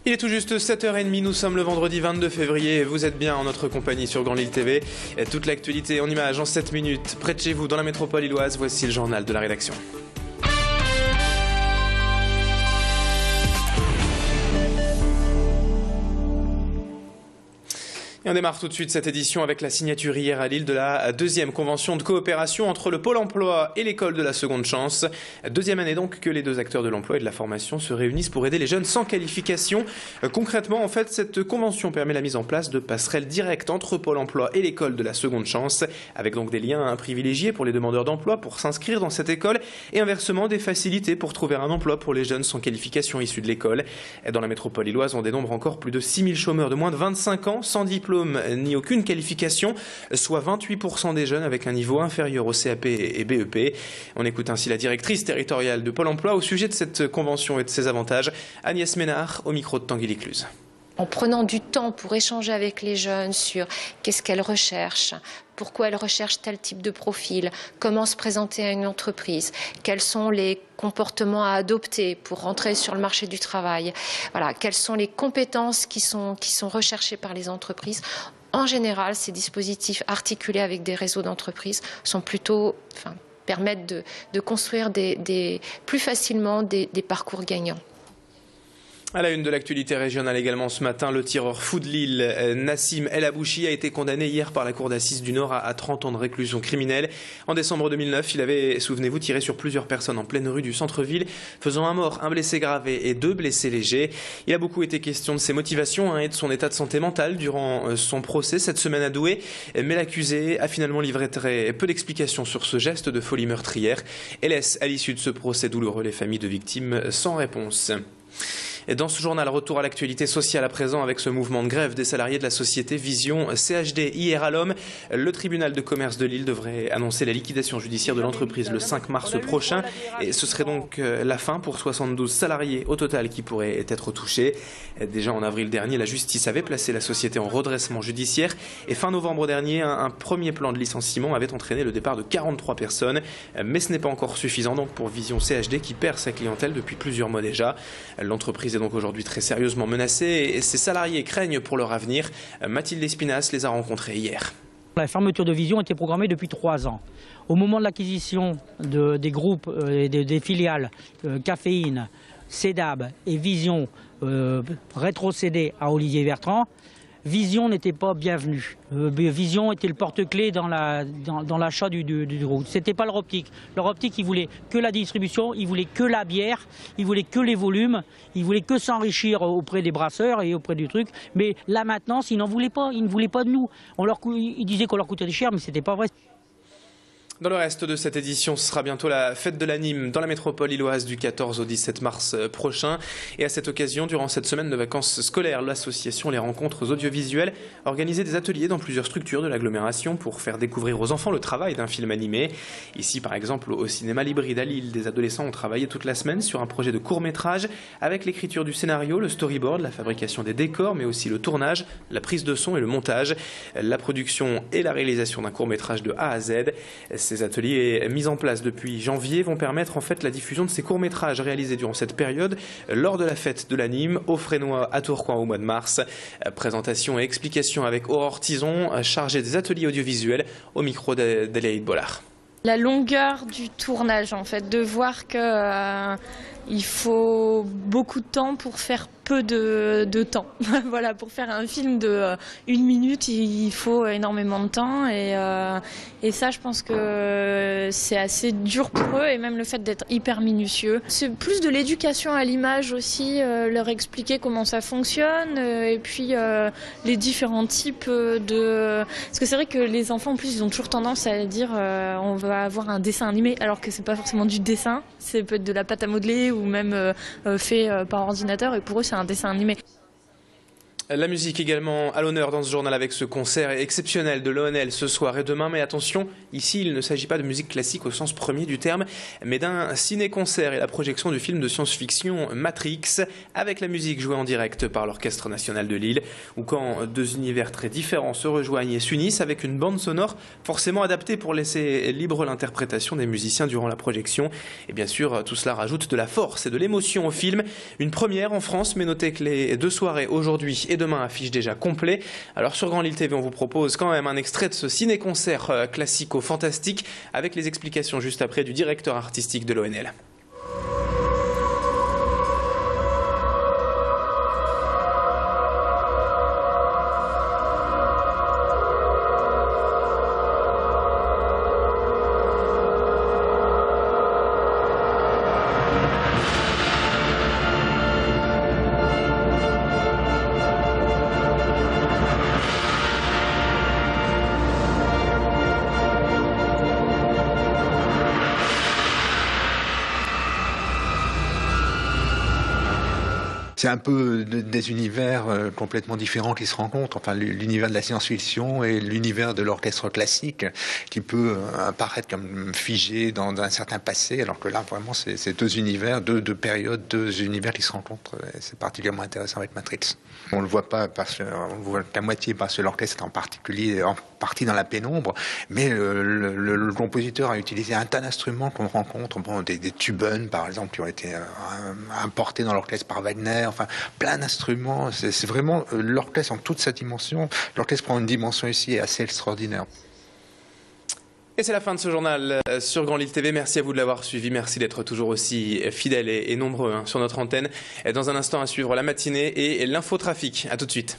Il est tout juste 7h30, nous sommes le vendredi 22 février et vous êtes bien en notre compagnie sur Grand Lille TV. Et toute l'actualité en images en 7 minutes, près de chez vous dans la métropole illoise, voici le journal de la rédaction. Et on démarre tout de suite cette édition avec la signature hier à Lille de la deuxième convention de coopération entre le Pôle emploi et l'école de la seconde chance. Deuxième année donc que les deux acteurs de l'emploi et de la formation se réunissent pour aider les jeunes sans qualification. Concrètement, en fait, cette convention permet la mise en place de passerelles directes entre Pôle emploi et l'école de la seconde chance, avec donc des liens privilégiés pour les demandeurs d'emploi pour s'inscrire dans cette école et inversement des facilités pour trouver un emploi pour les jeunes sans qualification issus de l'école. Dans la métropole illoise, on dénombre encore plus de 6000 chômeurs de moins de 25 ans sans diplôme ni aucune qualification, soit 28% des jeunes avec un niveau inférieur au CAP et BEP. On écoute ainsi la directrice territoriale de Pôle emploi au sujet de cette convention et de ses avantages, Agnès Ménard, au micro de Tanguy Lécluse. En prenant du temps pour échanger avec les jeunes sur qu'est-ce qu'elles recherchent, pourquoi elles recherchent tel type de profil, comment se présenter à une entreprise, quels sont les comportements à adopter pour rentrer sur le marché du travail, voilà, quelles sont les compétences qui sont recherchées par les entreprises. En général, ces dispositifs articulés avec des réseaux d'entreprises sont plutôt, permettent de construire plus facilement des parcours gagnants. À la une de l'actualité régionale également ce matin, le tireur fou de Lille, Nassim El Abouchi, a été condamné hier par la cour d'assises du Nord à 30 ans de réclusion criminelle. En décembre 2009, il avait, souvenez-vous, tiré sur plusieurs personnes en pleine rue du centre-ville, faisant un mort, un blessé grave et 2 blessés légers. Il a beaucoup été question de ses motivations et de son état de santé mentale durant son procès cette semaine à Douai. Mais l'accusé a finalement livré très peu d'explications sur ce geste de folie meurtrière et laisse à l'issue de ce procès douloureux les familles de victimes sans réponse. Et dans ce journal, retour à l'actualité sociale à présent avec ce mouvement de grève des salariés de la société Vision CHD. Hier à l'Homme, le tribunal de commerce de Lille devrait annoncer la liquidation judiciaire de l'entreprise le 5 mars prochain. Et ce serait donc la fin pour 72 salariés au total qui pourraient être touchés. Déjà en avril dernier, la justice avait placé la société en redressement judiciaire. Et fin novembre dernier, un premier plan de licenciement avait entraîné le départ de 43 personnes. Mais ce n'est pas encore suffisant donc pour Vision CHD qui perd sa clientèle depuis plusieurs mois déjà. L'entreprise est donc aujourd'hui très sérieusement menacée et ses salariés craignent pour leur avenir. Mathilde Espinas les a rencontrés hier. La fermeture de Vision était programmée depuis 3 ans. Au moment de l'acquisition des groupes et des filiales Caféine, CEDAB et Vision rétrocédées à Olivier Bertrand, Vision n'était pas bienvenue. Vision était le porte-clés dans l'achat du groupe. Ce n'était pas leur optique. Leur optique, ils voulaient que la distribution, ils voulaient que la bière, ils voulaient que les volumes, ils voulaient que s'enrichir auprès des brasseurs et auprès du truc. Mais la maintenance, ils n'en voulaient pas. Ils ne voulaient pas de nous. Ils disaient qu'on leur coûtait cher, mais ce n'était pas vrai. Dans le reste de cette édition, ce sera bientôt la fête de l'anime dans la métropole illoise du 14 au 17 mars prochain. Et à cette occasion, durant cette semaine de vacances scolaires, l'association Les Rencontres Audiovisuelles a organisé des ateliers dans plusieurs structures de l'agglomération pour faire découvrir aux enfants le travail d'un film animé. Ici, par exemple, au cinéma L'Hybride à Lille, des adolescents ont travaillé toute la semaine sur un projet de court-métrage avec l'écriture du scénario, le storyboard, la fabrication des décors, mais aussi le tournage, la prise de son et le montage, la production et la réalisation d'un court-métrage de A à Z. Ces ateliers mis en place depuis janvier vont permettre en fait la diffusion de ces courts-métrages réalisés durant cette période lors de la fête de l'anime au Frénois à Tourcoing au mois de mars. Présentation et explication avec Aurore Tison, chargée des ateliers audiovisuels, au micro d'Aléaïde Bollard. La longueur du tournage, en fait, de voir que il faut beaucoup de temps pour faire peu de temps. Voilà, pour faire un film de 1 minute, il faut énormément de temps et ça, je pense que c'est assez dur pour eux et même le fait d'être hyper minutieux. C'est plus de l'éducation à l'image aussi, leur expliquer comment ça fonctionne et puis les différents types de... Parce que c'est vrai que les enfants, en plus, ils ont toujours tendance à dire on va avoir un dessin animé, alors que c'est pas forcément du dessin, c'est peut-être de la pâte à modeler ou même fait par ordinateur et pour eux c'est un dessin animé. La musique également à l'honneur dans ce journal avec ce concert exceptionnel de l'ONL ce soir et demain. Mais attention, ici il ne s'agit pas de musique classique au sens premier du terme, mais d'un ciné-concert et la projection du film de science-fiction Matrix avec la musique jouée en direct par l'Orchestre National de Lille, où quand deux univers très différents se rejoignent et s'unissent avec une bande sonore forcément adaptée pour laisser libre l'interprétation des musiciens durant la projection. Et bien sûr, tout cela rajoute de la force et de l'émotion au film. Une première en France, mais notez que les deux soirées aujourd'hui et demain affiche déjà complet. Alors sur Grand Lille TV, on vous propose quand même un extrait de ce ciné-concert classico-fantastique avec les explications juste après du directeur artistique de l'ONL. C'est un peu des univers complètement différents qui se rencontrent. Enfin, l'univers de la science-fiction et l'univers de l'orchestre classique qui peut apparaître comme figé dans un certain passé, alors que là, vraiment, c'est deux univers, deux périodes, deux univers qui se rencontrent. C'est particulièrement intéressant avec Matrix. On le voit pas on le voit qu'à moitié parce que l'orchestre en particulier en partie dans la pénombre, mais le compositeur a utilisé un tas d'instruments qu'on rencontre, des tubunes par exemple qui ont été importés dans l'orchestre par Wagner. Enfin, plein d'instruments. C'est vraiment l'orchestre en toute sa dimension. L'orchestre prend une dimension ici assez extraordinaire. Et c'est la fin de ce journal sur Grand Lille TV. Merci à vous de l'avoir suivi. Merci d'être toujours aussi fidèles et nombreux sur notre antenne. Dans un instant à suivre la matinée et l'infotrafic. À tout de suite.